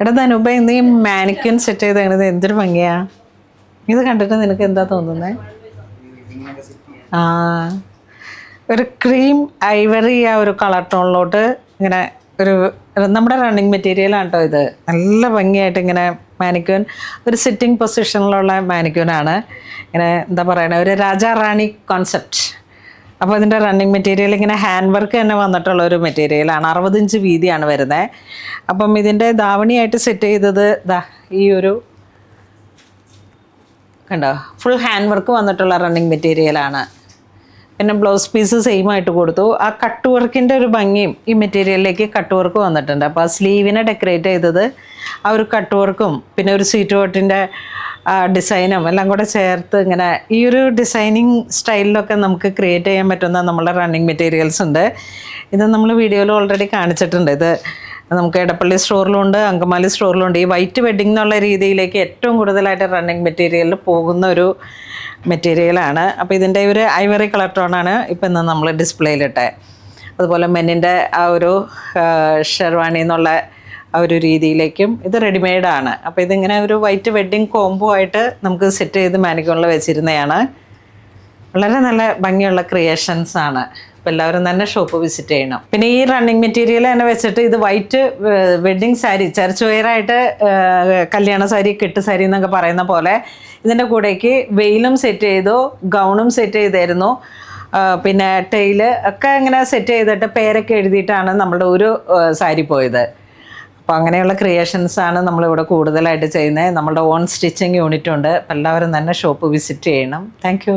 എടാ ധനുപ ഇന്ന് ഈ മാനിക്യൂൻ സെറ്റ് ചെയ്ത് എന്തൊരു ഭംഗിയാ. ഇത് കണ്ടിട്ട് നിനക്ക് എന്താ തോന്നുന്നത്? ആ, ഒരു ക്രീം ഐവറി ആ ഒരു കളർ ടോണിലോട്ട് ഇങ്ങനെ ഒരു നമ്മുടെ റണ്ണിങ് മെറ്റീരിയലാണ് കേട്ടോ ഇത്. നല്ല ഭംഗിയായിട്ട് ഇങ്ങനെ മാനിക്യൂൻ ഒരു സിറ്റിംഗ് പൊസിഷനിലുള്ള മാനിക്യൂനാണ്. ഇങ്ങനെ എന്താ പറയണത്, ഒരു രാജാ റാണി കോൺസെപ്റ്റ്. അപ്പോൾ ഇതിൻ്റെ റണ്ണിങ് മെറ്റീരിയൽ ഇങ്ങനെ ഹാൻഡ് വർക്ക് തന്നെ വന്നിട്ടുള്ള ഒരു മെറ്റീരിയലാണ്. 60 ഇഞ്ച് വീതിയാണ് വരുന്നത്. അപ്പം ഇതിൻ്റെ ധാവണിയായിട്ട് സെറ്റ് ചെയ്തത് ഈ ഒരു കണ്ടോ, ഫുൾ ഹാൻഡ് വർക്ക് വന്നിട്ടുള്ള റണ്ണിങ് മെറ്റീരിയലാണ്. പിന്നെ ബ്ലൗസ് പീസ് സെയിം ആയിട്ട് കൊടുത്തു. ആ കട്ട് വർക്കിൻ്റെ ഒരു ഭംഗിയും ഈ മെറ്റീരിയലിലേക്ക് കട്ട് വർക്ക് വന്നിട്ടുണ്ട്. അപ്പോൾ ആ സ്ലീവിനെ ഡെക്കറേറ്റ് ചെയ്തത് ആ ഒരു കട്ട് വർക്കും പിന്നെ ഒരു സീറ്റ് കോട്ടിൻ്റെ ഡിസൈനും എല്ലാം കൂടെ ചേർത്ത് ഇങ്ങനെ ഈ ഒരു ഡിസൈനിങ് സ്റ്റൈലിലൊക്കെ നമുക്ക് ക്രിയേറ്റ് ചെയ്യാൻ പറ്റുന്ന നമ്മളുടെ റണ്ണിങ് മെറ്റീരിയൽസ് ഉണ്ട്. ഇത് നമ്മൾ വീഡിയോയിൽ ഓൾറെഡി കാണിച്ചിട്ടുണ്ട്. ഇത് നമുക്ക് എടപ്പള്ളി സ്റ്റോറിലുണ്ട്, അങ്കമാലി സ്റ്റോറിലുണ്ട്. ഈ വൈറ്റ് വെഡ്ഡിംഗ് എന്നുള്ള രീതിയിലേക്ക് ഏറ്റവും കൂടുതലായിട്ട് റണ്ണിങ് മെറ്റീരിയലിൽ പോകുന്ന ഒരു മെറ്റീരിയലാണ്. അപ്പോൾ ഇതിൻ്റെ ഒരു ഐവറി കളർ ടോണാണ് ഇപ്പം ഇന്ന് നമ്മൾ ഡിസ്പ്ലേയിലിട്ടെ. അതുപോലെ മെന്നിൻ്റെ ആ ഒരു ഷെർവാണി എന്നുള്ള ആ ഒരു രീതിയിലേക്കും ഇത് റെഡിമെയ്ഡാണ്. അപ്പോൾ ഇതിങ്ങനെ ഒരു വൈറ്റ് വെഡ്ഡിങ് കോംബോ ആയിട്ട് നമുക്ക് സെറ്റ് ചെയ്ത് മാനിക്യൂണിൽ വെച്ചിരുന്നതാണ്. വളരെ നല്ല ഭംഗിയുള്ള ക്രിയേഷൻസ് ആണ്. അപ്പോൾ എല്ലാവരും തന്നെ ഷോപ്പ് വിസിറ്റ് ചെയ്യണം. പിന്നെ ഈ റണ്ണിങ് മെറ്റീരിയൽ തന്നെ വെച്ചിട്ട് ഇത് വൈറ്റ് വെഡ്ഡിങ് സാരി, ചർച്ച് വെയറായിട്ട് കല്യാണ സാരി, കെട്ട് സാരി എന്നൊക്കെ പറയുന്ന പോലെ ഇതിൻ്റെ കൂടേക്ക് വെയിലും സെറ്റ് ചെയ്തു, ഗൗണും സെറ്റ് ചെയ്തായിരുന്നു. പിന്നെ ടെയില് ഒക്കെ ഇങ്ങനെ സെറ്റ് ചെയ്തിട്ട് പേരൊക്കെ എഴുതിയിട്ടാണ് നമ്മളുടെ ഒരു സാരി പോയത്. അപ്പോൾ അങ്ങനെയുള്ള ക്രിയേഷൻസാണ് നമ്മളിവിടെ കൂടുതലായിട്ട് ചെയ്യുന്നത്. നമ്മളുടെ ഓൺ സ്റ്റിച്ചിങ് യൂണിറ്റ് ഉണ്ട്. അപ്പോൾ എല്ലാവരും തന്നെ ഷോപ്പ് വിസിറ്റ് ചെയ്യണം. താങ്ക്